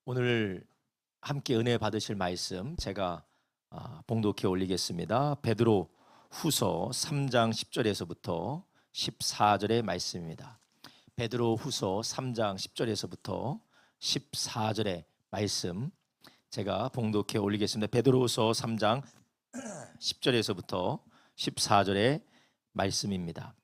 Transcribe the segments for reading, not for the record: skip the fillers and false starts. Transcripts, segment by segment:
오늘 함께 은혜 받으실 말씀 제가 봉독해 올리겠습니다. 베드로 후서 3장 10절에서부터 14절의 말씀입니다. 베드로 후서 3장 10절에서부터 14절의 말씀 제가 봉독해 올리겠습니다. 베드로 후서 3장 10절에서부터 14절의 말씀입니다.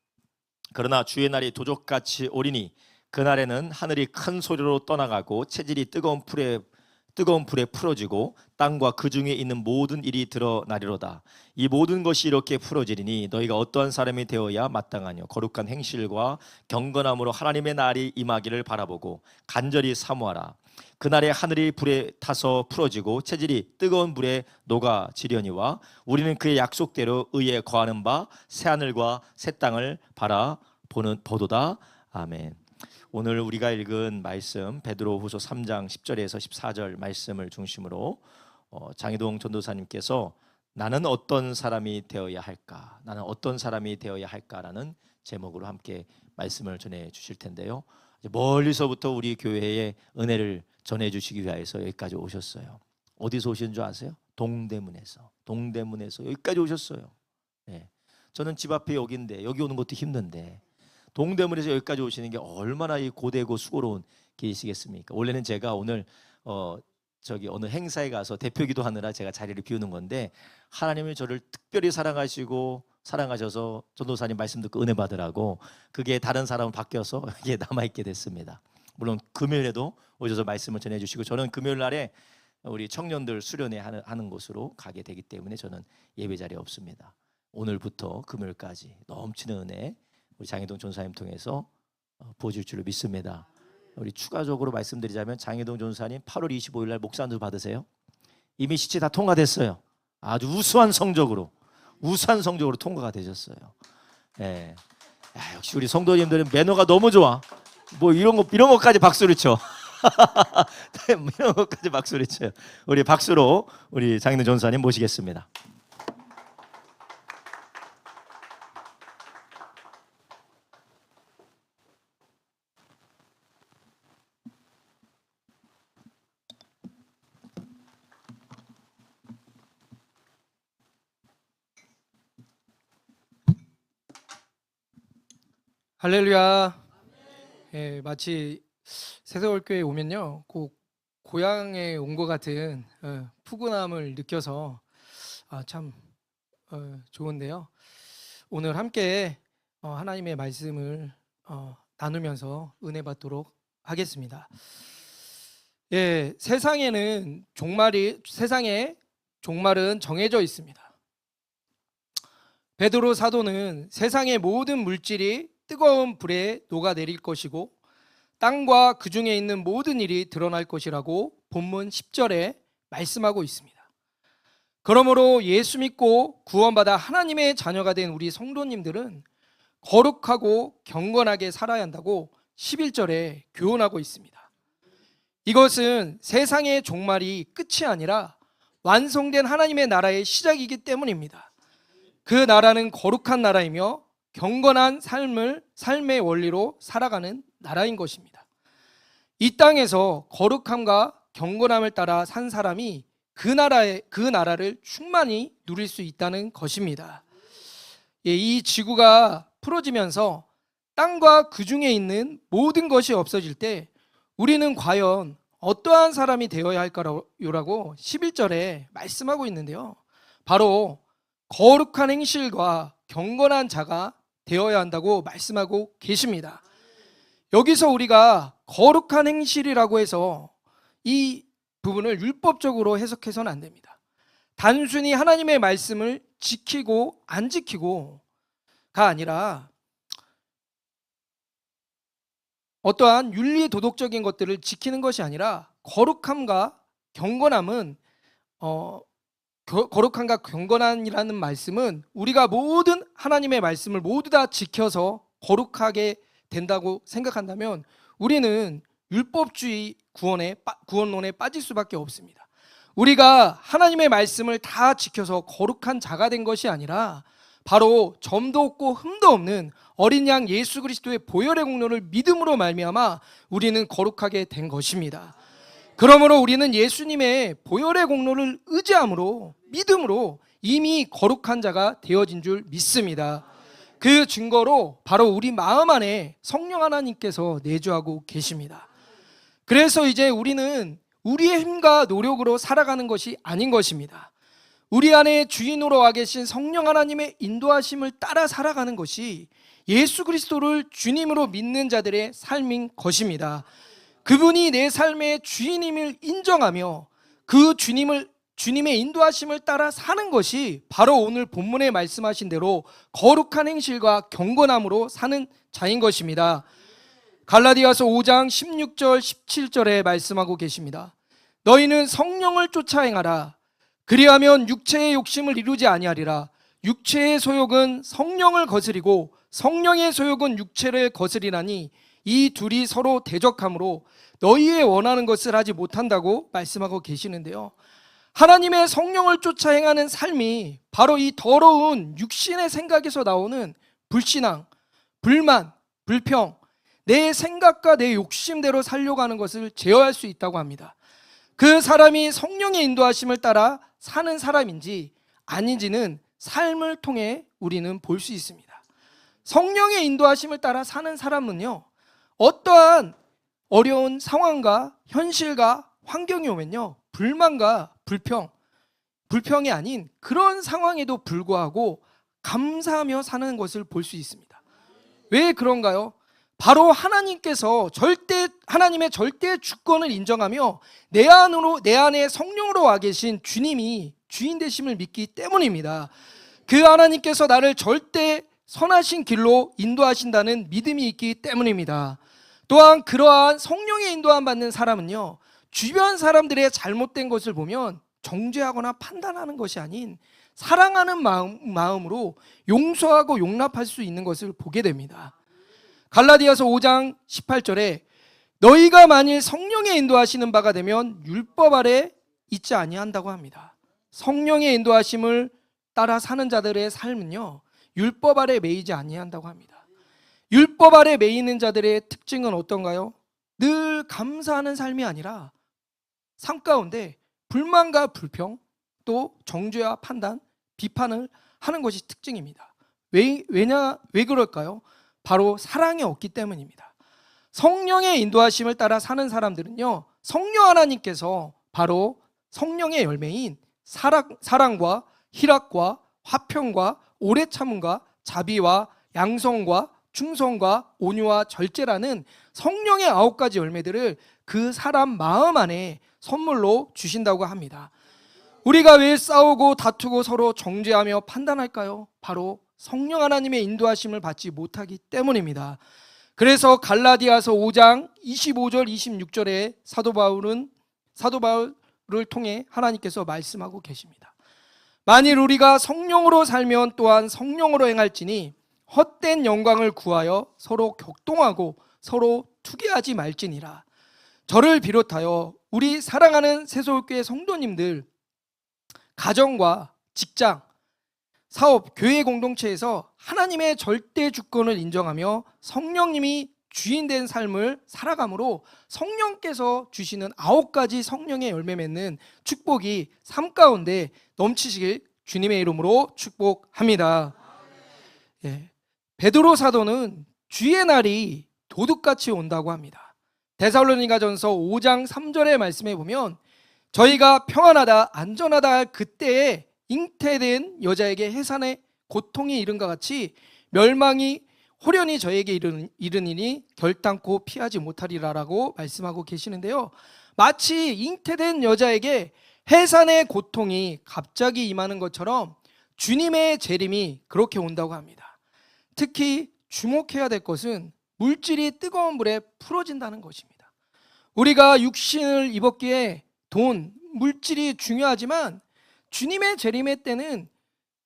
그러나 주의 날이 도적같이 오리니 그날에는 하늘이 큰 소리로 떠나가고 체질이 뜨거운 불에 풀어지고 땅과 그 중에 있는 모든 일이 드러나리로다. 이 모든 것이 이렇게 풀어지리니 너희가 어떠한 사람이 되어야 마땅하뇨. 거룩한 행실과 경건함으로 하나님의 날이 임하기를 바라보고 간절히 사모하라. 그날에 하늘이 불에 타서 풀어지고 체질이 뜨거운 불에 녹아지려니와 우리는 그의 약속대로 의에 거하는 바 새하늘과 새 땅을 바라보도다. 아멘. 오늘 우리가 읽은 말씀 베드로후서 3장 10절에서 14절 말씀을 중심으로 장희동 전도사님께서 나는 어떤 사람이 되어야 할까? 나는 어떤 사람이 되어야 할까라는 제목으로 함께 말씀을 전해 주실 텐데요. 멀리서부터 우리 교회에 은혜를 전해 주시기 위해서 여기까지 오셨어요. 어디서 오신 줄 아세요? 동대문에서 여기까지 오셨어요. 네. 저는 집 앞에 여기인데 여기 오는 것도 힘든데 동대문에서 여기까지 오시는 게 얼마나 이 고되고 수고로운 길이시겠습니까? 원래는 제가 오늘 어느 행사에 가서 대표기도 하느라 제가 자리를 비우는 건데 하나님이 저를 특별히 사랑하셔서 전도사님 말씀 듣고 은혜 받으라고 그게 다른 사람은 바뀌어서 이게 남아있게 됐습니다. 물론 금요일에도 오셔서 말씀을 전해주시고 저는 금요일 날에 우리 청년들 수련회 하는 곳으로 가게 되기 때문에 저는 예배 자리에 없습니다. 오늘부터 금요일까지 넘치는 은혜 우리 장희동 전사님 통해서 보여줄 줄로 믿습니다. 우리 추가적으로 말씀드리자면 장희동 전사님 8월 25일 날 목사안수 받으세요. 이미 시치 다 통과됐어요. 아주 우수한 성적으로 통과가 되셨어요. 예. 야, 역시 우리 성도님들은 매너가 너무 좋아. 뭐 이런 것까지 박수를 쳐. 이런 것까지 박수를 쳐요. 우리 박수로 우리 장희동 전사님 모시겠습니다. 할렐루야. 예, 마치 새서울교회 오면요, 꼭 고향에 온 것 같은 푸근함을 느껴서 참 좋은데요. 오늘 함께 하나님의 말씀을 나누면서 은혜 받도록 하겠습니다. 예, 세상에 종말은 정해져 있습니다. 베드로 사도는 세상의 모든 물질이 뜨거운 불에 녹아내릴 것이고 땅과 그 중에 있는 모든 일이 드러날 것이라고 본문 10절에 말씀하고 있습니다. 그러므로 예수 믿고 구원받아 하나님의 자녀가 된 우리 성도님들은 거룩하고 경건하게 살아야 한다고 11절에 교훈하고 있습니다. 이것은 세상의 종말이 끝이 아니라 완성된 하나님의 나라의 시작이기 때문입니다. 그 나라는 거룩한 나라이며 경건한 삶의 원리로 살아가는 나라인 것입니다. 이 땅에서 거룩함과 경건함을 따라 산 사람이 그 나라를 충만히 누릴 수 있다는 것입니다. 이 지구가 풀어지면서 땅과 그 중에 있는 모든 것이 없어질 때 우리는 과연 어떠한 사람이 되어야 할까라고 11절에 말씀하고 있는데요. 바로 거룩한 행실과 경건한 자가 되어야 한다고 말씀하고 계십니다. 여기서 우리가 거룩한 행실이라고 해서 이 부분을 율법적으로 해석해서는 안 됩니다. 단순히 하나님의 말씀을 지키고 안 지키고가 아니라 어떠한 윤리 도덕적인 것들을 지키는 것이 아니라 거룩함과 경건함은 거룩함과 경건함이라는 말씀은 우리가 모든 하나님의 말씀을 모두 다 지켜서 거룩하게 된다고 생각한다면 우리는 율법주의 구원론에 빠질 수밖에 없습니다. 우리가 하나님의 말씀을 다 지켜서 거룩한 자가 된 것이 아니라 바로 점도 없고 흠도 없는 어린 양 예수 그리스도의 보혈의 공로를 믿음으로 말미암아 우리는 거룩하게 된 것입니다. 그러므로 우리는 예수님의 보혈의 공로를 의지함으로 믿음으로 이미 거룩한 자가 되어진 줄 믿습니다. 그 증거로 바로 우리 마음 안에 성령 하나님께서 내주하고 계십니다. 그래서 이제 우리는 우리의 힘과 노력으로 살아가는 것이 아닌 것입니다. 우리 안에 주인으로 와 계신 성령 하나님의 인도하심을 따라 살아가는 것이 예수 그리스도를 주님으로 믿는 자들의 삶인 것입니다. 그분이 내 삶의 주인임을 인정하며 그 주님의 인도하심을 따라 사는 것이 바로 오늘 본문에 말씀하신 대로 거룩한 행실과 경건함으로 사는 자인 것입니다. 갈라디아서 5장 16절 17절에 말씀하고 계십니다. 너희는 성령을 쫓아 행하라. 그리하면 육체의 욕심을 이루지 아니하리라. 육체의 소욕은 성령을 거스리고 성령의 소욕은 육체를 거스리나니 이 둘이 서로 대적하므로 너희의 원하는 것을 하지 못한다고 말씀하고 계시는데요. 하나님의 성령을 쫓아 행하는 삶이 바로 이 더러운 육신의 생각에서 나오는 불신앙, 불만, 불평, 내 생각과 내 욕심대로 살려고 하는 것을 제어할 수 있다고 합니다. 그 사람이 성령의 인도하심을 따라 사는 사람인지 아닌지는 삶을 통해 우리는 볼 수 있습니다. 성령의 인도하심을 따라 사는 사람은요, 어떠한 어려운 상황과 현실과 환경이 오면요, 불만과 불평이 아닌 그런 상황에도 불구하고 감사하며 사는 것을 볼 수 있습니다. 왜 그런가요? 바로 하나님의 절대 주권을 인정하며 내 안에 성령으로 와 계신 주님이 주인 되심을 믿기 때문입니다. 그 하나님께서 나를 절대 선하신 길로 인도하신다는 믿음이 있기 때문입니다. 또한 그러한 성령의 인도함 받는 사람은요, 주변 사람들의 잘못된 것을 보면 정죄하거나 판단하는 것이 아닌 사랑하는 마음으로 용서하고 용납할 수 있는 것을 보게 됩니다. 갈라디아서 5장 18절에 너희가 만일 성령의 인도하시는 바가 되면 율법 아래 있지 아니한다고 합니다. 성령의 인도하심을 따라 사는 자들의 삶은요, 율법 아래 매이지 아니한다고 합니다. 율법 아래 매이는 자들의 특징은 어떤가요? 늘 감사하는 삶이 아니라 삶 가운데 불만과 불평, 또 정죄와 판단, 비판을 하는 것이 특징입니다. 왜 그럴까요? 바로 사랑이 없기 때문입니다. 성령의 인도하심을 따라 사는 사람들은요, 성령 하나님께서 바로 성령의 열매인 사랑과 희락과 화평과 오래 참음과 자비와 양성과 충성과 온유와 절제라는 성령의 9가지 열매들을 그 사람 마음 안에 선물로 주신다고 합니다. 우리가 왜 싸우고 다투고 서로 정죄하며 판단할까요? 바로 성령 하나님의 인도하심을 받지 못하기 때문입니다. 그래서 갈라디아서 5장 25절 26절에 사도 바울을 통해 하나님께서 말씀하고 계십니다. 만일 우리가 성령으로 살면 또한 성령으로 행할지니 헛된 영광을 구하여 서로 격동하고 서로 투기하지 말지니라. 저를 비롯하여 우리 사랑하는 새소울교회 성도님들, 가정과 직장, 사업, 교회 공동체에서 하나님의 절대 주권을 인정하며 성령님이 주인된 삶을 살아감으로 성령께서 주시는 9가지 성령의 열매 맺는 축복이 삶 가운데 넘치시길 주님의 이름으로 축복합니다. 예. 베드로 사도는 주의 날이 도둑같이 온다고 합니다. 데살로니가전서 5장 3절의 말씀에 보면 저희가 평안하다 안전하다 할 그때에 잉태된 여자에게 해산의 고통이 이른과 같이 멸망이 호련히 저에게 이르니니 결단코 피하지 못하리라라고 말씀하고 계시는데요. 마치 잉태된 여자에게 해산의 고통이 갑자기 임하는 것처럼 주님의 재림이 그렇게 온다고 합니다. 특히 주목해야 될 것은 물질이 뜨거운 불에 풀어진다는 것입니다. 우리가 육신을 입었기에 돈, 물질이 중요하지만 주님의 재림의 때는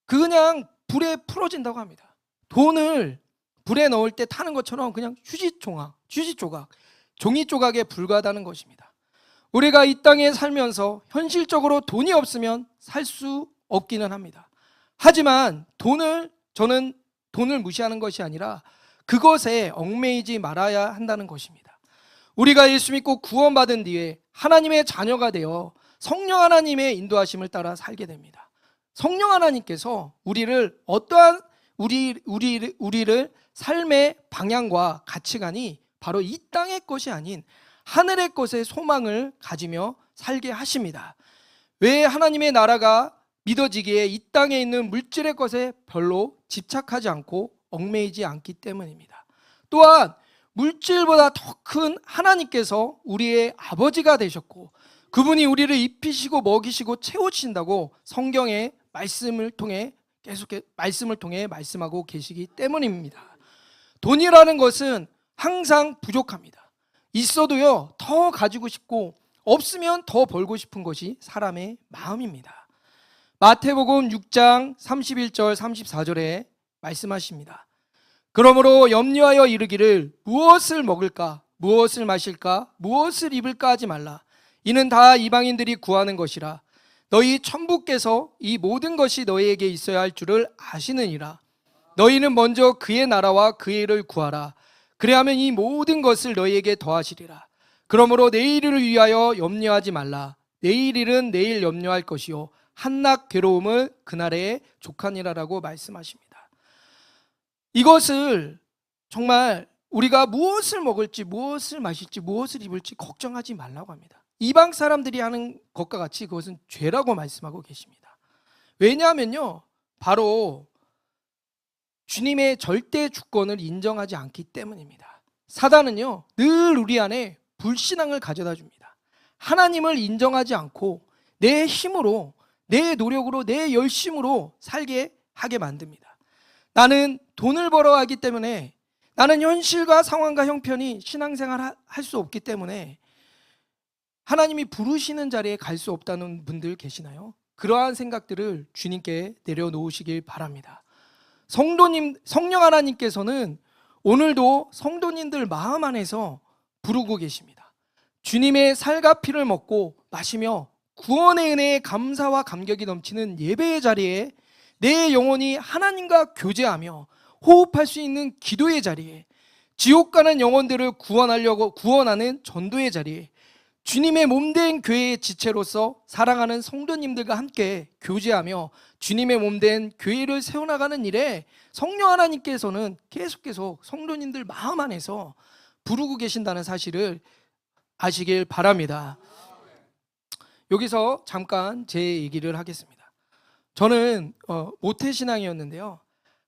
그냥 불에 풀어진다고 합니다. 돈을 불에 넣을 때 타는 것처럼 그냥 휴지 조각, 종이 조각에 불과하다는 것입니다. 우리가 이 땅에 살면서 현실적으로 돈이 없으면 살 수 없기는 합니다. 하지만 저는 돈을 무시하는 것이 아니라 그것에 얽매이지 말아야 한다는 것입니다. 우리가 예수 믿고 구원받은 뒤에 하나님의 자녀가 되어 성령 하나님의 인도하심을 따라 살게 됩니다. 성령 하나님께서 우리를 어떠한 우리를 삶의 방향과 가치관이 바로 이 땅의 것이 아닌 하늘의 것에 소망을 가지며 살게 하십니다. 왜 하나님의 나라가 믿어지기에 이 땅에 있는 물질의 것에 별로 집착하지 않고 얽매이지 않기 때문입니다. 또한 물질보다 더 큰 하나님께서 우리의 아버지가 되셨고 그분이 우리를 입히시고 먹이시고 채우신다고 성경의 말씀을 통해 말씀하고 계시기 때문입니다. 돈이라는 것은 항상 부족합니다. 있어도요 더 가지고 싶고 없으면 더 벌고 싶은 것이 사람의 마음입니다. 마태복음 6장 31절 34절에 말씀하십니다. 그러므로 염려하여 이르기를 무엇을 먹을까 무엇을 마실까 무엇을 입을까 하지 말라. 이는 다 이방인들이 구하는 것이라. 너희 천부께서 이 모든 것이 너희에게 있어야 할 줄을 아시느니라. 너희는 먼저 그의 나라와 그의 일을 구하라. 그래야면 이 모든 것을 너희에게 더하시리라. 그러므로 내일을 위하여 염려하지 말라. 내일 일은 내일 염려할 것이요 한낱 괴로움을 그날에 족하니라라고 말씀하십니다. 이것을 정말 우리가 무엇을 먹을지 무엇을 마실지 무엇을 입을지 걱정하지 말라고 합니다. 이방 사람들이 하는 것과 같이 그것은 죄라고 말씀하고 계십니다. 왜냐하면요 바로 주님의 절대 주권을 인정하지 않기 때문입니다. 사단은요 늘 우리 안에 불신앙을 가져다 줍니다. 하나님을 인정하지 않고 내 힘으로 내 노력으로 내 열심으로 살게 하게 만듭니다. 나는 돈을 벌어 하기 때문에 나는 현실과 상황과 형편이 신앙생활 할 수 없기 때문에 하나님이 부르시는 자리에 갈 수 없다는 분들 계시나요? 그러한 생각들을 주님께 내려놓으시길 바랍니다. 성령 하나님께서는 오늘도 성도님들 마음 안에서 부르고 계십니다. 주님의 살과 피를 먹고 마시며 구원의 은혜에 감사와 감격이 넘치는 예배의 자리에 내 영혼이 하나님과 교제하며 호흡할 수 있는 기도의 자리에 지옥 가는 영혼들을 구원하는 전도의 자리에 주님의 몸된 교회의 지체로서 사랑하는 성도님들과 함께 교제하며 주님의 몸된 교회를 세워나가는 일에 성령 하나님께서는 계속해서 성도님들 마음 안에서 부르고 계신다는 사실을 아시길 바랍니다. 여기서 잠깐 제 얘기를 하겠습니다. 저는 모태신앙이었는데요.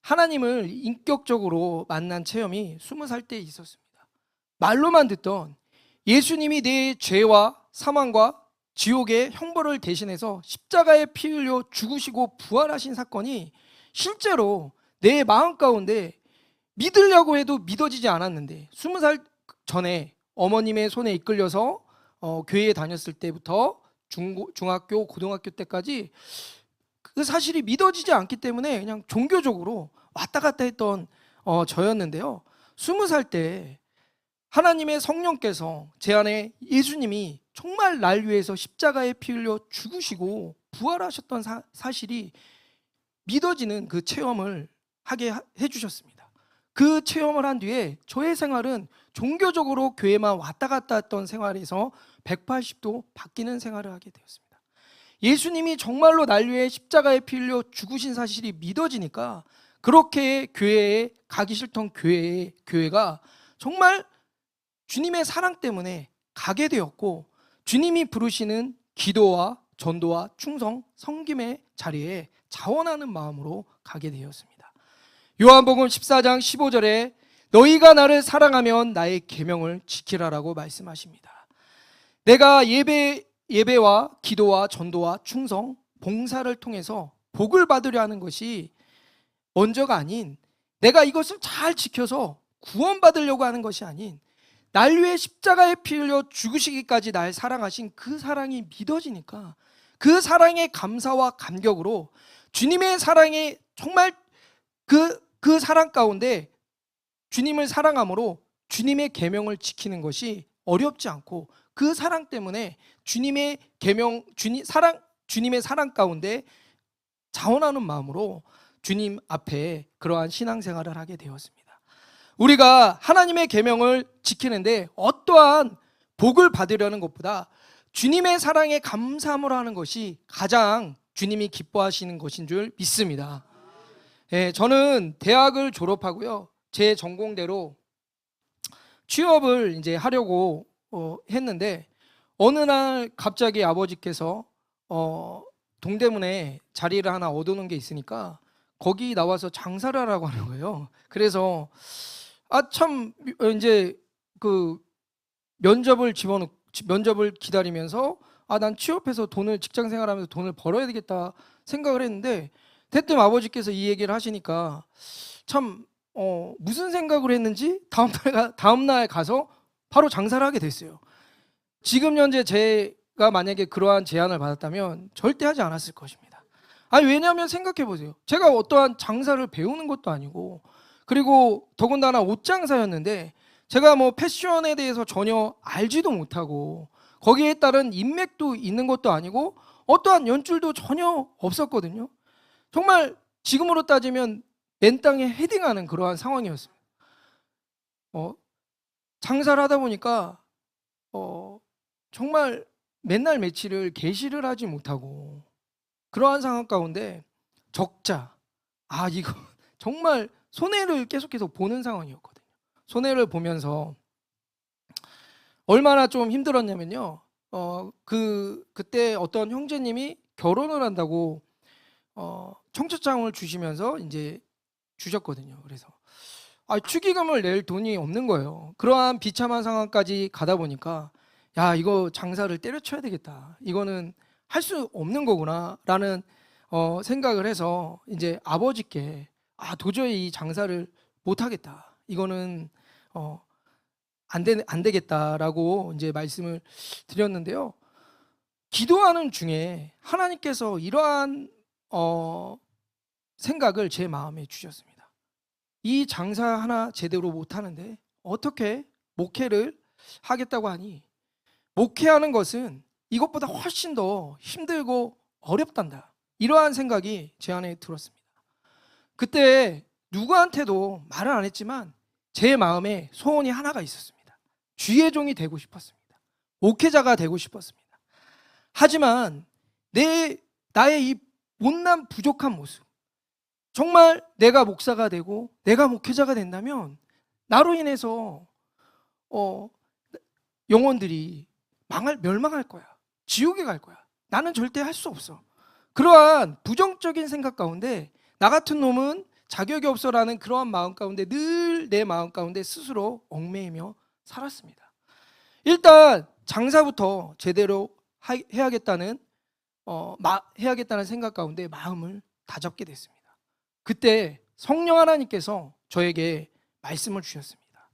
하나님을 인격적으로 만난 체험이 20살 때 있었습니다. 말로만 듣던 예수님이 내 죄와 사망과 지옥의 형벌을 대신해서 십자가에 피 흘려 죽으시고 부활하신 사건이 실제로 내 마음 가운데 믿으려고 해도 믿어지지 않았는데 20살 전에 어머님의 손에 이끌려서 교회에 다녔을 때부터 중학교, 고등학교 때까지 그 사실이 믿어지지 않기 때문에 그냥 종교적으로 왔다 갔다 했던 저였는데요. 20살 때 하나님의 성령께서 제 안에 예수님이 정말 날 위해서 십자가에 피 흘려 죽으시고 부활하셨던 사실이 믿어지는 그 체험을 하게 해주셨습니다. 그 체험을 한 뒤에 저의 생활은 종교적으로 교회만 왔다 갔다 했던 생활에서 180도 바뀌는 생활을 하게 되었습니다. 예수님이 정말로 날 위해 십자가에 피 흘려 죽으신 사실이 믿어지니까 그렇게 교회에 가기 싫던 교회가 정말 주님의 사랑 때문에 가게 되었고 주님이 부르시는 기도와 전도와 충성, 섬김의 자리에 자원하는 마음으로 가게 되었습니다. 요한복음 14장 15절에 너희가 나를 사랑하면 나의 계명을 지키라라고 말씀하십니다. 내가 예배와 기도와 전도와 충성, 봉사를 통해서 복을 받으려 하는 것이 먼저가 아닌 내가 이것을 잘 지켜서 구원받으려고 하는 것이 아닌 날 위해 십자가에 피 흘려 죽으시기까지 날 사랑하신 그 사랑이 믿어지니까 그 사랑의 감사와 감격으로 주님의 사랑에 정말 그 사랑 가운데 주님을 사랑함으로 주님의 계명을 지키는 것이 어렵지 않고 그 사랑 때문에 주님의 사랑 가운데 자원하는 마음으로 주님 앞에 그러한 신앙생활을 하게 되었습니다. 우리가 하나님의 계명을 지키는데 어떠한 복을 받으려는 것보다 주님의 사랑에 감사함을 하는 것이 가장 주님이 기뻐하시는 것인 줄 믿습니다. 예, 저는 대학을 졸업하고요, 제 전공대로 취업을 이제 하려고 했는데 어느 날 갑자기 아버지께서 동대문에 자리를 하나 얻어놓은 게 있으니까 거기 나와서 장사를 하라고 하는 거예요. 그래서 참 이제 그 면접을 기다리면서 난 취업해서 직장 생활하면서 돈을 벌어야 되겠다 생각을 했는데 대뜸 아버지께서 이 얘기를 하시니까 참 무슨 생각을 했는지 다음 날 가서 바로 장사를 하게 됐어요. 지금 현재 제가 만약에 그러한 제안을 받았다면 절대 하지 않았을 것입니다. 왜냐하면 생각해 보세요. 제가 어떠한 장사를 배우는 것도 아니고, 그리고 더군다나 옷장사였는데 제가 뭐 패션에 대해서 전혀 알지도 못하고 거기에 따른 인맥도 있는 것도 아니고 어떠한 연줄도 전혀 없었거든요. 정말 지금으로 따지면 맨 땅에 헤딩하는 그러한 상황이었습니다. 장사를 하다 보니까 정말 맨날 며칠을 계시를 하지 못하고 그러한 상황 가운데 적자, 이거 정말 손해를 계속해서 보는 상황이었거든요. 손해를 보면서 얼마나 좀 힘들었냐면요, 그때 어떤 형제님이 결혼을 한다고 청첩장을 주시면서 이제 주셨거든요. 그래서 축의금을 낼 돈이 없는 거예요. 그러한 비참한 상황까지 가다 보니까 이거 장사를 때려쳐야 되겠다, 이거는 할 수 없는 거구나라는 생각을 해서 이제 아버지께 도저히 이 장사를 못 하겠다, 이거는 안 되겠다라고 이제 말씀을 드렸는데요. 기도하는 중에 하나님께서 이러한 생각을 제 마음에 주셨습니다. 이 장사 하나 제대로 못 하는데 어떻게 목회를 하겠다고 하니, 목회하는 것은 이것보다 훨씬 더 힘들고 어렵단다, 이러한 생각이 제 안에 들었습니다. 그때 누구한테도 말을 안 했지만 제 마음에 소원이 하나가 있었습니다. 주의 종이 되고 싶었습니다. 목회자가 되고 싶었습니다. 하지만 나의 이 못난 부족한 모습, 정말 내가 목사가 되고 내가 목회자가 된다면 나로 인해서 영혼들이 멸망할 거야, 지옥에 갈 거야, 나는 절대 할 수 없어, 그러한 부정적인 생각 가운데 나 같은 놈은 자격이 없어라는 그러한 마음 가운데 늘 내 마음 가운데 스스로 얽매이며 살았습니다. 일단 장사부터 제대로 해야겠다는 생각 가운데 마음을 다잡게 됐습니다. 그때 성령 하나님께서 저에게 말씀을 주셨습니다.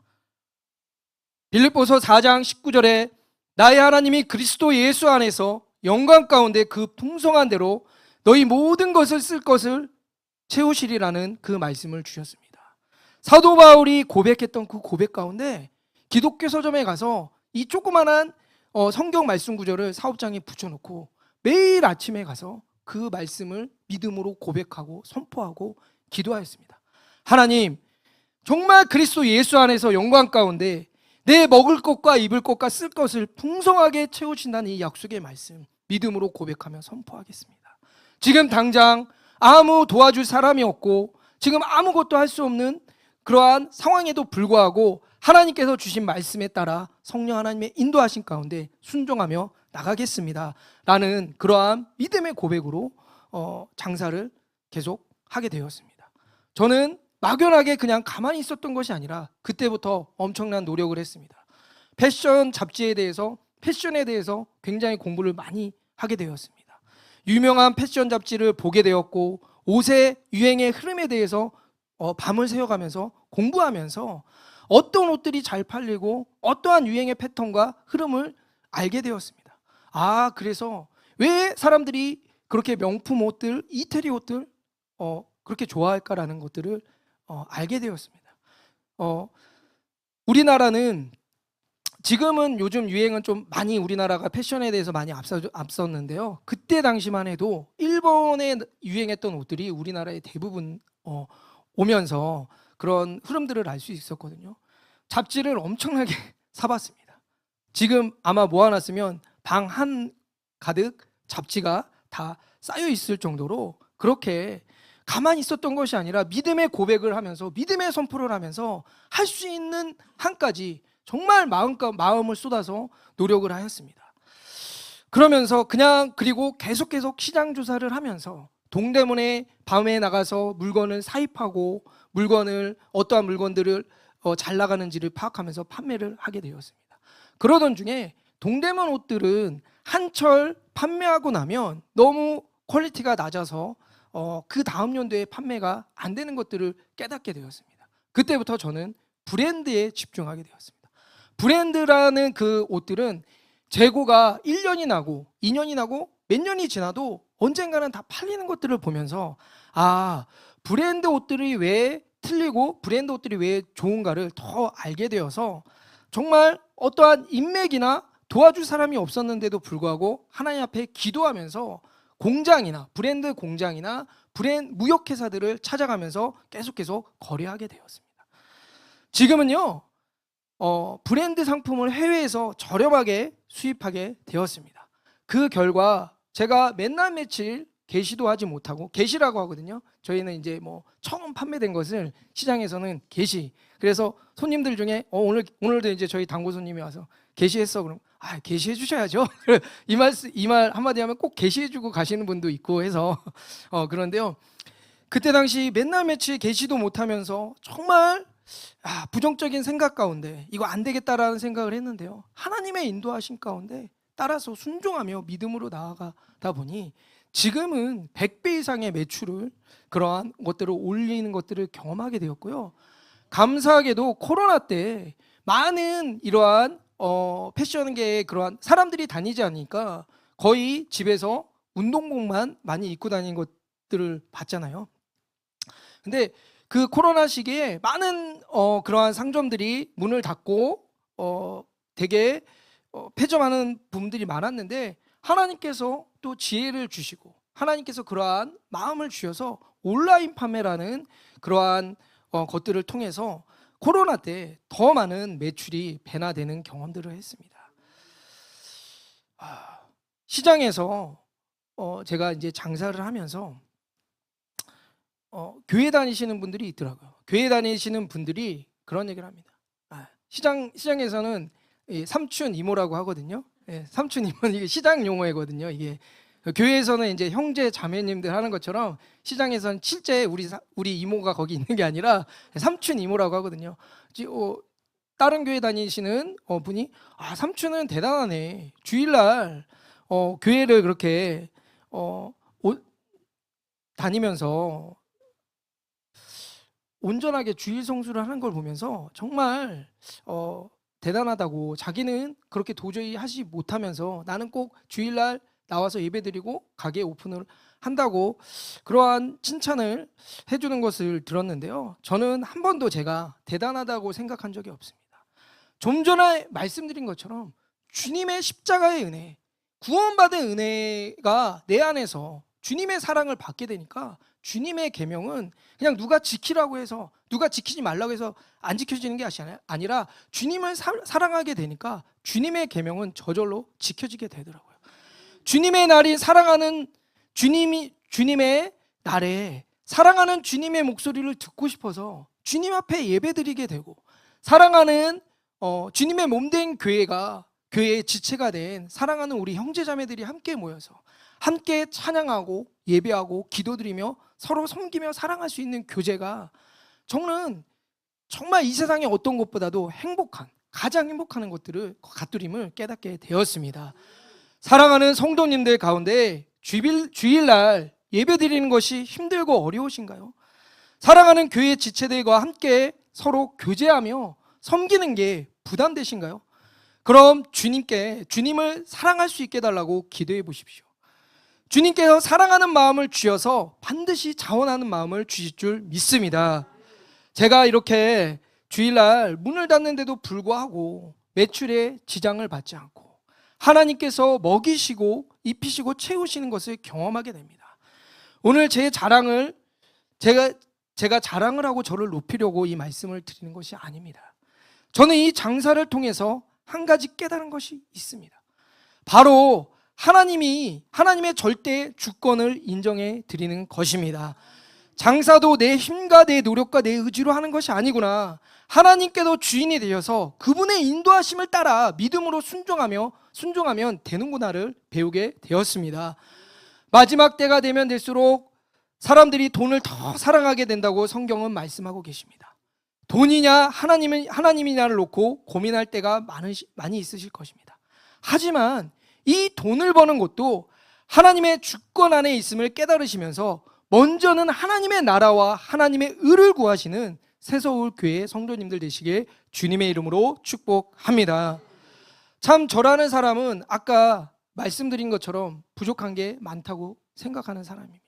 빌립보서 4장 19절에 나의 하나님이 그리스도 예수 안에서 영광 가운데 그 풍성한 대로 너희 모든 것을 쓸 것을 채우시리라는 그 말씀을 주셨습니다. 사도 바울이 고백했던 그 고백 가운데 기독교 서점에 가서 이 조그만한 성경 말씀 구절을 사업장에 붙여놓고 매일 아침에 가서 그 말씀을 믿음으로 고백하고 선포하고 기도하였습니다. 하나님, 정말 그리스도 예수 안에서 영광 가운데 내 먹을 것과 입을 것과 쓸 것을 풍성하게 채우신다는 이 약속의 말씀 믿음으로 고백하며 선포하겠습니다. 지금 당장 아무 도와줄 사람이 없고 지금 아무것도 할 수 없는 그러한 상황에도 불구하고 하나님께서 주신 말씀에 따라 성령 하나님의 인도하신 가운데 순종하며 나가겠습니다 라는 그러한 믿음의 고백으로 장사를 계속 하게 되었습니다. 저는 막연하게 그냥 가만히 있었던 것이 아니라 그때부터 엄청난 노력을 했습니다. 패션에 대해서 굉장히 공부를 많이 하게 되었습니다. 유명한 패션 잡지를 보게 되었고 옷의 유행의 흐름에 대해서 밤을 새워가면서 공부하면서 어떤 옷들이 잘 팔리고 어떠한 유행의 패턴과 흐름을 알게 되었습니다. 그래서 왜 사람들이 그렇게 명품 옷들, 이태리 옷들 그렇게 좋아할까라는 것들을 알게 되었습니다. 우리나라는 지금은 요즘 유행은 좀 많이 우리나라가 패션에 대해서 많이 앞섰는데요. 그때 당시만 해도 일본에 유행했던 옷들이 우리나라에 대부분 오면서 그런 흐름들을 알 수 있었거든요. 잡지를 엄청나게 사봤습니다. 지금 아마 모아놨으면 방 한 가득 잡지가 다 쌓여 있을 정도로 그렇게 가만히 있었던 것이 아니라 믿음의 고백을 하면서 믿음의 선포를 하면서 할 수 있는 한까지 정말 마음을 쏟아서 노력을 하였습니다. 그러면서 그리고 계속 시장 조사를 하면서 동대문에 밤에 나가서 물건을 사입하고 어떠한 물건들을 잘 나가는지를 파악하면서 판매를 하게 되었습니다. 그러던 중에 동대문 옷들은 한철 판매하고 나면 너무 퀄리티가 낮아서 그 다음 연도에 판매가 안 되는 것들을 깨닫게 되었습니다. 그때부터 저는 브랜드에 집중하게 되었습니다. 브랜드라는 그 옷들은 재고가 1년이 나고 2년이 나고 몇 년이 지나도 언젠가는 다 팔리는 것들을 보면서 브랜드 옷들이 왜 틀리고 브랜드 옷들이 왜 좋은가를 더 알게 되어서 정말 어떠한 인맥이나 도와줄 사람이 없었는데도 불구하고 하나님 앞에 기도하면서 브랜드 공장이나 브랜드 무역회사들을 찾아가면서 계속 거래하게 되었습니다. 지금은요 브랜드 상품을 해외에서 저렴하게 수입하게 되었습니다. 그 결과 제가 맨날 며칠 게시도 하지 못하고, 게시라고 하거든요. 저희는 이제 처음 판매된 것을 시장에서는 게시. 그래서 손님들 중에 오늘도 이제 저희 당구 손님이 와서 게시했어. 그럼 게시해 주셔야죠. 이 말 한마디 하면 꼭 게시해 주고 가시는 분도 있고 해서 그런데요. 그때 당시 맨날 며칠 게시도 못하면서 정말 부정적인 생각 가운데 이거 안 되겠다라는 생각을 했는데요. 하나님의 인도하신 가운데 따라서 순종하며 믿음으로 나아가다 보니 지금은 100배 이상의 매출을 그러한 것들을 올리는 것들을 경험하게 되었고요. 감사하게도 코로나 때 많은 이러한 패션계의 그러한 사람들이 다니지 않으니까 거의 집에서 운동복만 많이 입고 다니는 것들을 봤잖아요. 근데 그 코로나 시기에 많은 그러한 상점들이 문을 닫고 되게 폐점하는 부분들이 많았는데 하나님께서 또 지혜를 주시고 하나님께서 그러한 마음을 주셔서 온라인 판매라는 그러한 것들을 통해서 코로나 때 더 많은 매출이 배나되는 경험들을 했습니다. 시장에서 제가 이제 장사를 하면서 교회 다니시는 분들이 있더라고요. 교회 다니시는 분들이 그런 얘기를 합니다. 시장에서는 삼춘 이모라고 하거든요. 삼춘 이모는 이게 시장 용어거든요. 이게 교회에서는 이제 형제 자매님들 하는 것처럼 시장에서는 실제 우리 이모가 거기 있는 게 아니라 삼춘 이모라고 하거든요. 다른 교회 다니시는 분이 삼춘은 대단하네. 주일날 교회를 그렇게 다니면서 온전하게 주일 성수를 하는 걸 보면서 정말 대단하다고, 자기는 그렇게 도저히 하지 못하면서 나는 꼭 주일날 나와서 예배드리고 가게 오픈을 한다고 그러한 칭찬을 해주는 것을 들었는데요. 저는 한 번도 제가 대단하다고 생각한 적이 없습니다. 좀 전에 말씀드린 것처럼 주님의 십자가의 은혜, 구원받은 은혜가 내 안에서 주님의 사랑을 받게 되니까 주님의 계명은 그냥 누가 지키라고 해서, 누가 지키지 말라고 해서 안 지켜지는 게 아니라 주님을 사랑하게 되니까 주님의 계명은 저절로 지켜지게 되더라고요. 주님의 날이 사랑하는 주님의 날에 사랑하는 주님의 목소리를 듣고 싶어서 주님 앞에 예배드리게 되고, 사랑하는 주님의 몸된 교회의 지체가 된 사랑하는 우리 형제자매들이 함께 모여서 함께 찬양하고 예배하고 기도드리며 서로 섬기며 사랑할 수 있는 교제가 저는 정말 이 세상의 어떤 것보다도 가장 행복한 것들을 갖두림을 깨닫게 되었습니다. 사랑하는 성도님들 가운데 주일날 예배드리는 것이 힘들고 어려우신가요? 사랑하는 교회 지체들과 함께 서로 교제하며 섬기는 게 부담되신가요? 그럼 주님을 사랑할 수 있게 해달라고 기도해 보십시오. 주님께서 사랑하는 마음을 주셔서 반드시 자원하는 마음을 주실 줄 믿습니다. 제가 이렇게 주일날 문을 닫는데도 불구하고 매출에 지장을 받지 않고 하나님께서 먹이시고 입히시고 채우시는 것을 경험하게 됩니다. 오늘 제 제가 자랑을 하고 저를 높이려고 이 말씀을 드리는 것이 아닙니다. 저는 이 장사를 통해서 한 가지 깨달은 것이 있습니다. 바로 하나님의 절대 주권을 인정해 드리는 것입니다. 장사도 내 힘과 내 노력과 내 의지로 하는 것이 아니구나. 하나님께도 주인이 되어서 그분의 인도하심을 따라 믿음으로 순종하면 되는구나를 배우게 되었습니다. 마지막 때가 되면 될수록 사람들이 돈을 더 사랑하게 된다고 성경은 말씀하고 계십니다. 돈이냐 하나님이냐를 놓고 고민할 때가 많이 있으실 것입니다. 하지만 이 돈을 버는 것도 하나님의 주권 안에 있음을 깨달으시면서 먼저는 하나님의 나라와 하나님의 의를 구하시는 새서울 교회 성도님들 되시길 주님의 이름으로 축복합니다. 참 저라는 사람은 아까 말씀드린 것처럼 부족한 게 많다고 생각하는 사람입니다.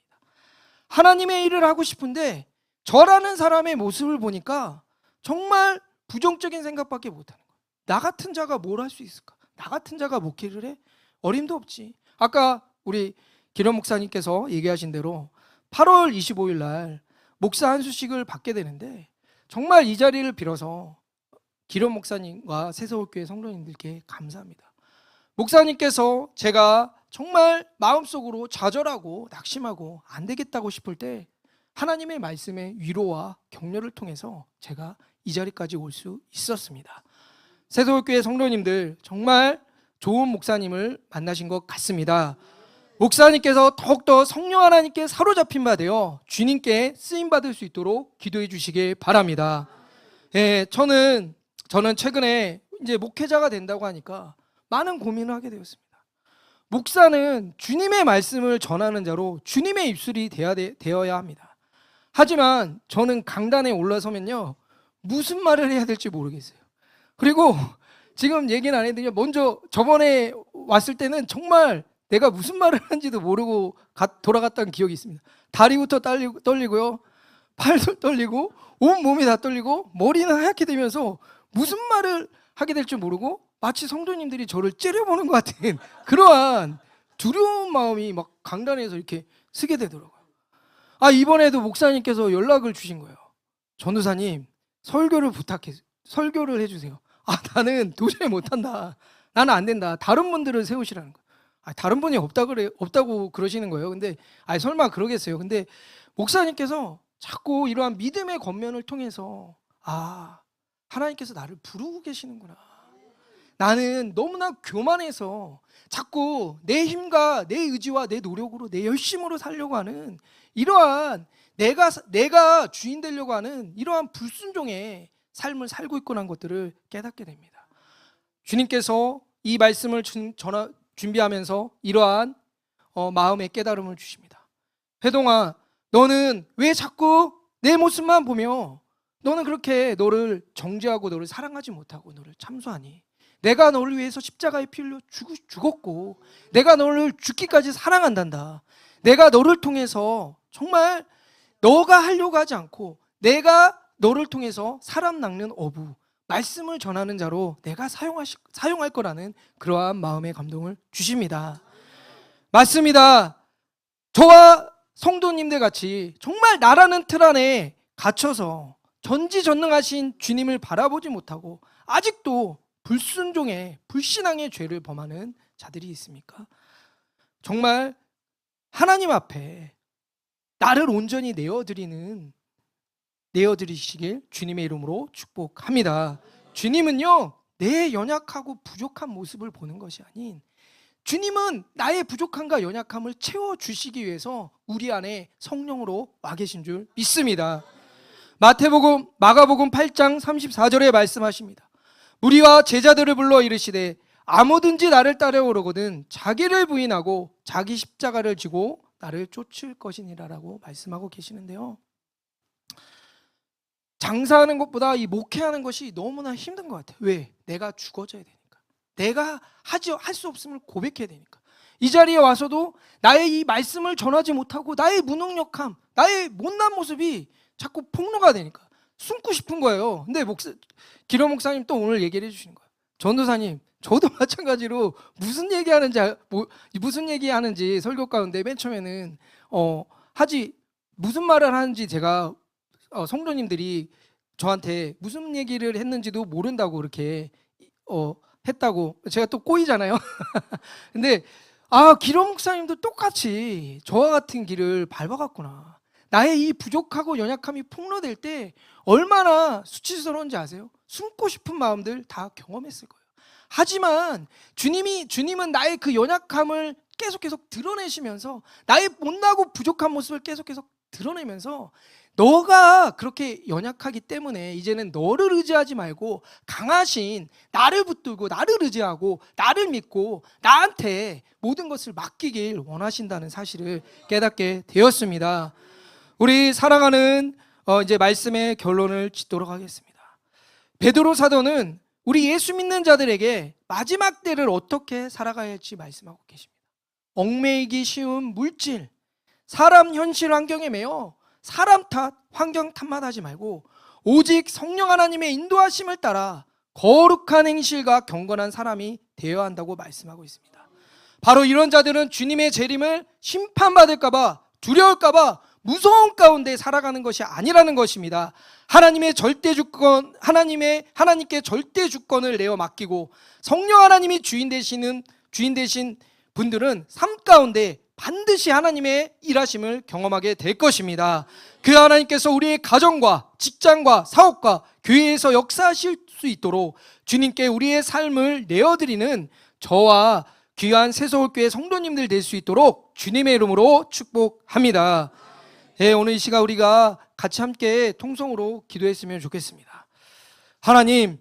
하나님의 일을 하고 싶은데 저라는 사람의 모습을 보니까 정말 부정적인 생각밖에 못하는 거예요. 나 같은 자가 뭘 할 수 있을까? 나 같은 자가 목회를 해? 어림도 없지. 아까 우리 기령 목사님께서 얘기하신 대로 8월 25일 날 목사 한수식을 받게 되는데 정말 이 자리를 빌어서 기령 목사님과 새서울교회 성도님들께 감사합니다. 목사님께서 제가 정말 마음속으로 좌절하고 낙심하고 안 되겠다고 싶을 때 하나님의 말씀의 위로와 격려를 통해서 제가 이 자리까지 올 수 있었습니다. 새서울교회 성도님들 정말 좋은 목사님을 만나신 것 같습니다. 목사님께서 더욱더 성령 하나님께 사로잡힌 바 되어 주님께 쓰임받을 수 있도록 기도해 주시길 바랍니다. 저는 최근에 이제 목회자가 된다고 하니까 많은 고민을 하게 되었습니다. 목사는 주님의 말씀을 전하는 자로 주님의 입술이 되어야 합니다. 하지만 저는 강단에 올라서면요 무슨 말을 해야 될지 모르겠어요. 그리고 지금 얘기는 안 해드리면 먼저 저번에 왔을 때는 정말 내가 무슨 말을 하는지도 모르고 돌아갔던 기억이 있습니다. 다리부터 떨리고요, 팔도 떨리고 온 몸이 다 떨리고 머리는 하얗게 되면서 무슨 말을 하게 될 줄 모르고 마치 성도님들이 저를 째려보는 것 같은 그러한 두려운 마음이 막 강단에서 이렇게 쓰게 되더라고요. 이번에도 목사님께서 연락을 주신 거예요. 전도사님 설교를 해주세요. 나는 도저히 못한다. 나는 안 된다. 다른 분들을 세우시라는 거예요. 다른 분이 없다고 그러시는 거예요. 근데 설마 그러겠어요. 근데 목사님께서 자꾸 이러한 믿음의 권면을 통해서 하나님께서 나를 부르고 계시는구나. 나는 너무나 교만해서 자꾸 내 힘과 내 의지와 내 노력으로 내 열심으로 살려고 하는 이러한 내가 주인 되려고 하는 이러한 불순종의 삶을 살고 있구나 하는 것들을 깨닫게 됩니다. 주님께서 이 말씀을 준비하면서 이러한 마음의 깨달음을 주십니다. 회동아, 너는 왜 자꾸 내 모습만 보며 너는 그렇게 너를 정죄하고 너를 사랑하지 못하고 너를 참소하니? 내가 너를 위해서 십자가에 피 흘려 죽었고 내가 너를 죽기까지 사랑한단다. 내가 너를 통해서 정말 너가 하려고 하지 않고 내가 너를 통해서 사람 낚는 어부, 말씀을 전하는 자로 내가 사용할 거라는 그러한 마음의 감동을 주십니다. 맞습니다. 저와 성도님들 같이 정말 나라는 틀 안에 갇혀서 전지전능하신 주님을 바라보지 못하고 아직도 불신앙의 죄를 범하는 자들이 있습니까? 정말 하나님 앞에 나를 온전히 내어드리시길 주님의 이름으로 축복합니다. 주님은요 내 연약하고 부족한 모습을 보는 것이 아닌 주님은 나의 부족함과 연약함을 채워주시기 위해서 우리 안에 성령으로 와 계신 줄 믿습니다. 마가복음 8장 34절에 말씀하십니다. 무리와 제자들을 불러 이르시되 아무든지 나를 따라오려거든 자기를 부인하고 자기 십자가를 지고 나를 쫓을 것이니라라고 말씀하고 계시는데요. 장사하는 것보다 이 목회하는 것이 너무나 힘든 것 같아요. 왜? 내가 죽어져야 되니까. 내가 할 수 없음을 고백해야 되니까. 이 자리에 와서도 나의 이 말씀을 전하지 못하고 나의 무능력함, 나의 못난 모습이 자꾸 폭로가 되니까 숨고 싶은 거예요. 근데 기령 목사님 또 오늘 얘기를 해주시는 거예요. 전도사님, 저도 마찬가지로 무슨 얘기하는지 설교 가운데 맨 처음에는 무슨 말을 하는지 제가 성도님들이 저한테 무슨 얘기를 했는지도 모른다고 그렇게 했다고. 제가 또 꼬이잖아요. 근데 기령 목사님도 똑같이 저와 같은 길을 밟아갔구나. 나의 이 부족하고 연약함이 폭로될 때 얼마나 수치스러운지 아세요? 숨고 싶은 마음들 다 경험했을 거예요. 하지만 주님은 나의 그 연약함을 계속 드러내시면서, 나의 못나고 부족한 모습을 계속 드러내면서, 너가 그렇게 연약하기 때문에 이제는 너를 의지하지 말고 강하신 나를 붙들고 나를 의지하고 나를 믿고 나한테 모든 것을 맡기길 원하신다는 사실을 깨닫게 되었습니다. 우리 사랑하는 이제 말씀의 결론을 짓도록 하겠습니다. 베드로 사도는 우리 예수 믿는 자들에게 마지막 때를 어떻게 살아가야 할지 말씀하고 계십니다. 얽매이기 쉬운 물질, 사람 현실 환경에 매여 사람 탓, 환경 탓만 하지 말고 오직 성령 하나님의 인도하심을 따라 거룩한 행실과 경건한 사람이 되어야 한다고 말씀하고 있습니다. 바로 이런 자들은 주님의 재림을 심판받을까봐, 두려울까봐 무서운 가운데 살아가는 것이 아니라는 것입니다. 하나님의 절대 주권, 하나님께 절대 주권을 내어 맡기고 성령 하나님이 주인 되신 분들은 삶 가운데 반드시 하나님의 일하심을 경험하게 될 것입니다. 그 하나님께서 우리의 가정과 직장과 사업과 교회에서 역사하실 수 있도록 주님께 우리의 삶을 내어드리는 저와 귀한 새서울교회 성도님들 될 수 있도록 주님의 이름으로 축복합니다. 오늘 이 시간 우리가 같이 함께 통성으로 기도했으면 좋겠습니다. 하나님,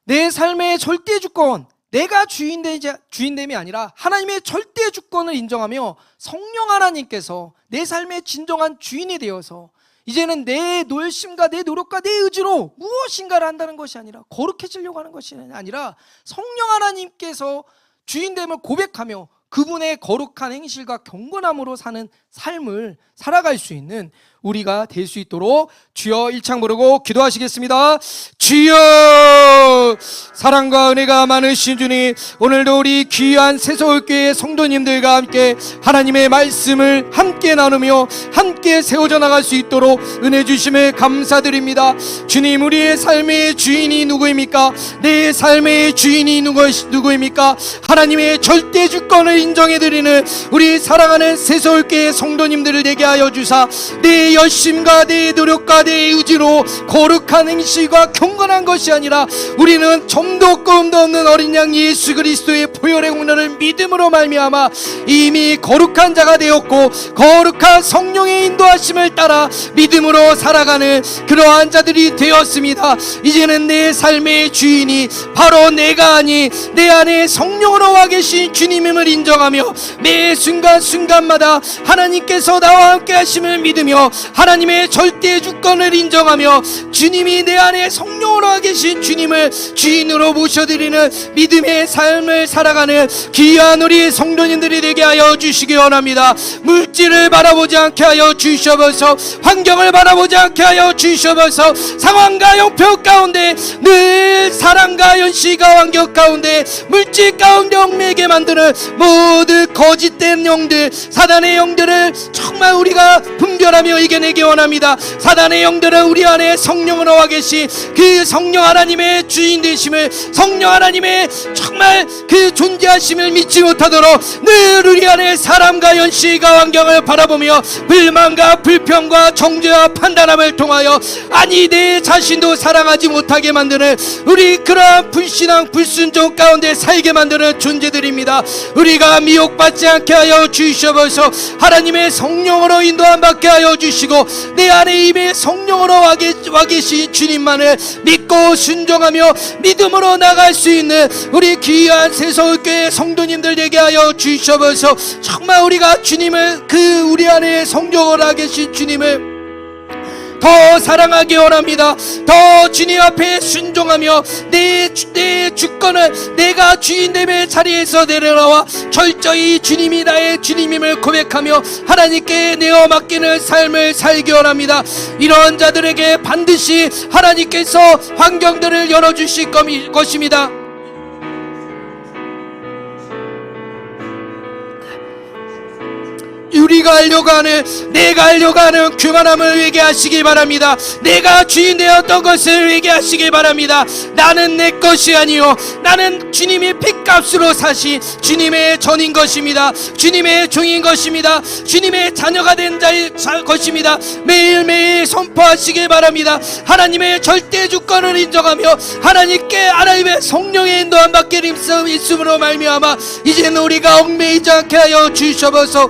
내 삶의 절대 주권, 내가 주인됨이 아니라 하나님의 절대 주권을 인정하며 성령 하나님께서 내 삶의 진정한 주인이 되어서 이제는 내 열심과 내 노력과 내 의지로 무엇인가를 한다는 것이 아니라 거룩해지려고 하는 것이 아니라 성령 하나님께서 주인됨을 고백하며 그분의 거룩한 행실과 경건함으로 사는 삶을 살아갈 수 있는 우리가 될 수 있도록 주여 일창 부르고 기도하시겠습니다. 주여, 사랑과 은혜가 많으신 주님, 오늘도 우리 귀한 새서울교회 성도님들과 함께 하나님의 말씀을 함께 나누며 함께 세워져 나갈 수 있도록 은혜 주심을 감사드립니다. 주님, 우리의 삶의 주인이 누구입니까? 내 삶의 주인이 누구입니까? 하나님의 절대 주권을 인정해드리는 우리 사랑하는 새서울교회 성도님들을 되게 하여 주사 내 열심과 내 노력과 내 의지로 거룩한 행실과 경건한 것이 아니라 우리는 점도 없고 흠도 없는 어린 양 예수 그리스도의 보혈의 공로를 믿음으로 말미암아 이미 거룩한 자가 되었고 거룩한 성령의 인도하심을 따라 믿음으로 살아가는 그러한 자들이 되었습니다. 이제는 내 삶의 주인이 바로 내가 아니 내 안에 성령으로 와 계신 주님임을 인정하며 매 순간순간마다 하나님께서 나와 함께 하심을 믿으며 하나님의 절대 주권을 인정하며 주님이 내 안에 성령으로 와 계신 주님을 주인으로 모셔드리는 믿음의 삶을 살아가는 귀한 우리 성도님들이 되게 하여 주시기 원합니다. 물질을 바라보지 않게 하여 주시옵소서. 환경을 바라보지 않게 하여 주시옵소서. 상황과 형편 가운데 늘 사랑과 연시가 환경 가운데 물질 가운데 얽매게 만드는 모든 거짓된 영들, 사단의 영들을 정말 우리가 분별하며 이겨내기 원합니다. 사단의 영들은 우리 안에 성령으로 와 계신 그 성령 하나님의 주인 되심을, 성령 하나님의 정말 그 존재하심을 믿지 못하도록 늘 우리 안에 사람과 연시가 환경을 바라보며 불만과 불평과 정죄와 판단함을 통하여 아니 내 자신도 사랑하지 못하게 만드는 우리 그러한 불신앙 불순종 가운데 살게 만드는 존재들입니다. 우리가 미혹받지 않게 하여 주시옵소서. 하나님의 성령으로 인도함 받게 하여 주시고 내 안에 이미 성령으로 와 계신 주님만을 믿고 순종하며 믿음으로 나갈 수 있는 우리 귀한 새서울교회 성도님들 되게 하여 주시옵소서. 정말 우리가 주님을 우리 안에 성령으로 와 계신 주님을 더 사랑하기 원합니다. 더 주님 앞에 순종하며 내 주권을 내가 주인됨의 자리에서 내려나와 철저히 주님이 나의 주님임을 고백하며 하나님께 내어 맡기는 삶을 살기 원합니다. 이런 자들에게 반드시 하나님께서 환경들을 열어주실 것입니다. 우리가 하려고 하는, 내가 하려고 하는 교만함을 회개하시기 바랍니다. 내가 주인 되었던 것을 회개하시기 바랍니다. 나는 내 것이 아니요 나는 주님이 핏값으로 사신 주님의 전인 것입니다. 주님의 종인 것입니다. 주님의 자녀가 된 자의 것입니다. 매일매일 선포하시기 바랍니다. 하나님의 절대 주권을 인정하며 하나님의 성령의 인도함 받게 있음으로 말미암아 이제는 우리가 얽매이지 않게 하여 주셔서,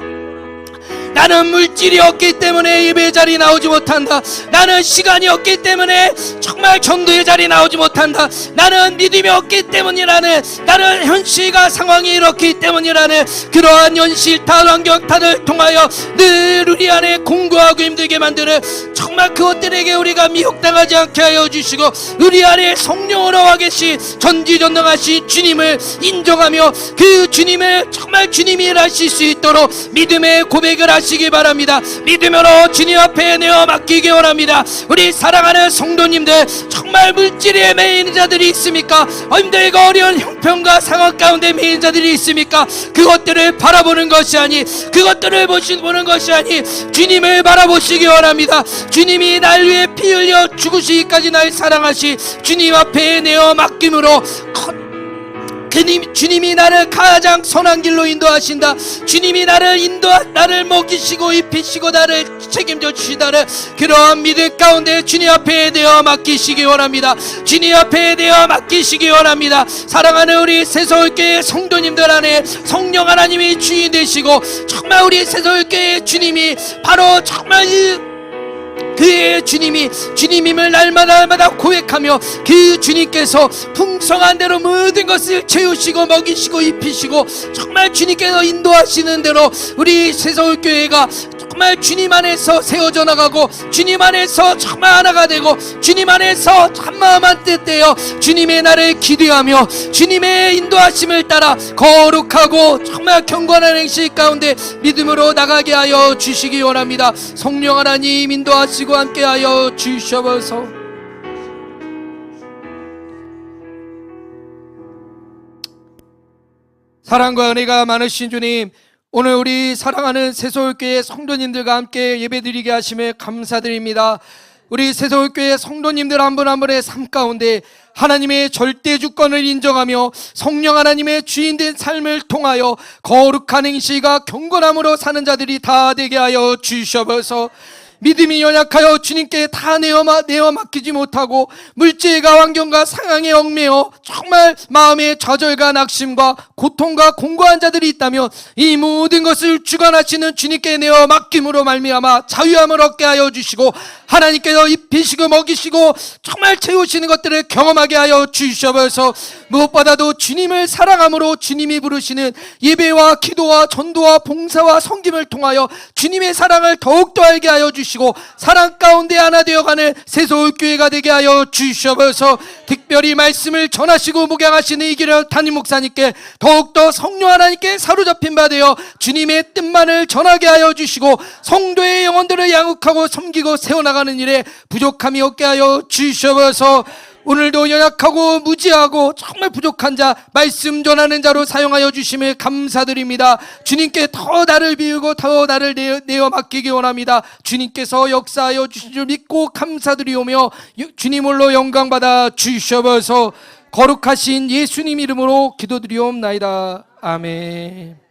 나는 물질이 없기 때문에 예배 자리 나오지 못한다. 나는 시간이 없기 때문에 정말 전도의 자리 나오지 못한다. 나는 믿음이 없기 때문이라는, 나는 현실과 상황이 이렇기 때문이라는 그러한 현실 환경탄을 통하여 늘 우리 안에 공고하고 힘들게 만드는 정말 그것들에게 우리가 미혹당하지 않게 하여 주시고, 우리 안에 성령으로 와 계신 전지전능하신 주님을 인정하며 그 주님을 정말 주님이 일하실 수 있도록 믿음의 고백을 하시기 바랍니다. 믿음으로 주님 앞에 내어 맡기기 원합니다. 우리 사랑하는 성도님들, 정말 물질에 매인 자들이 있습니까? 힘들고 어려운 형편과 상황 가운데 매인 자들이 있습니까? 그것들을 바라보는 것이 아니, 그것들을 보는 것이 아니 주님을 바라보시기 원합니다. 주님이 날 위해 피 흘려 죽으시기까지 날 사랑하시 주님 앞에 내어 맡김으로 주님이 나를 가장 선한 길로 인도하신다. 주님이 나를 먹이시고 입히시고 나를 책임져 주시다는 그러한 믿음 가운데 주님 앞에 내어 맡기시기 원합니다. 주님 앞에 내어 맡기시기 원합니다. 사랑하는 우리 새서울교회 성도님들 안에 성령 하나님이 주인 되시고, 정말 우리 새서울교회 주님이 바로 정말 그의 주님임을 날마다 고백하며 그 주님께서 풍성한 대로 모든 것을 채우시고 먹이시고 입히시고 정말 주님께서 인도하시는 대로 우리 새서울교회가 정말 주님 안에서 세워져 나가고, 주님 안에서 정말 하나가 되고, 주님 안에서 한마음 한뜻 되어 주님의 날을 기대하며 주님의 인도하심을 따라 거룩하고 정말 경건한 행실 가운데 믿음으로 나가게 하여 주시기 원합니다. 성령 하나님 인도하시고 함께 하여 주셔서, 사랑과 은혜가 많으신 주님, 오늘 우리 사랑하는 새서울교회 성도님들과 함께 예배드리게 하심에 감사드립니다. 우리 새서울교회 성도님들 한 분 한 분의 삶 가운데 하나님의 절대 주권을 인정하며 성령 하나님의 주인된 삶을 통하여 거룩한 행실과 경건함으로 사는 자들이 다 되게 하여 주셔서, 믿음이 연약하여 주님께 다 내어 맡기지 못하고 물질과 환경과 상황에 얽매여 정말 마음의 좌절과 낙심과 고통과 공고한 자들이 있다면 이 모든 것을 주관하시는 주님께 내어 맡김으로 말미암아 자유함을 얻게 하여 주시고, 하나님께서 입히시고 먹이시고 정말 채우시는 것들을 경험하게 하여 주셔서, 무엇보다도 주님을 사랑함으로 주님이 부르시는 예배와 기도와 전도와 봉사와 섬김을 통하여 주님의 사랑을 더욱더 알게 하여 주시고, 사랑 가운데 하나 되어가는 새서울교회가 되게 하여 주셔서, 특별히 말씀을 전하시고 목양하시는 이기련 담임 목사님께 더욱더 성령 하나님께 사로잡힌 바 되어 주님의 뜻만을 전하게 하여 주시고, 성도의 영혼들을 양육하고 섬기고 세워나가는 일에 부족함이 없게 하여 주셔서, 오늘도 연약하고 무지하고 정말 부족한 자, 말씀 전하는 자로 사용하여 주심을 감사드립니다. 주님께 더 나를 비우고 더 나를 내어 맡기기 원합니다. 주님께서 역사하여 주신 줄 믿고 감사드리오며 주님 홀로 영광 받아 주셔서 거룩하신 예수님 이름으로 기도드리옵나이다. 아멘.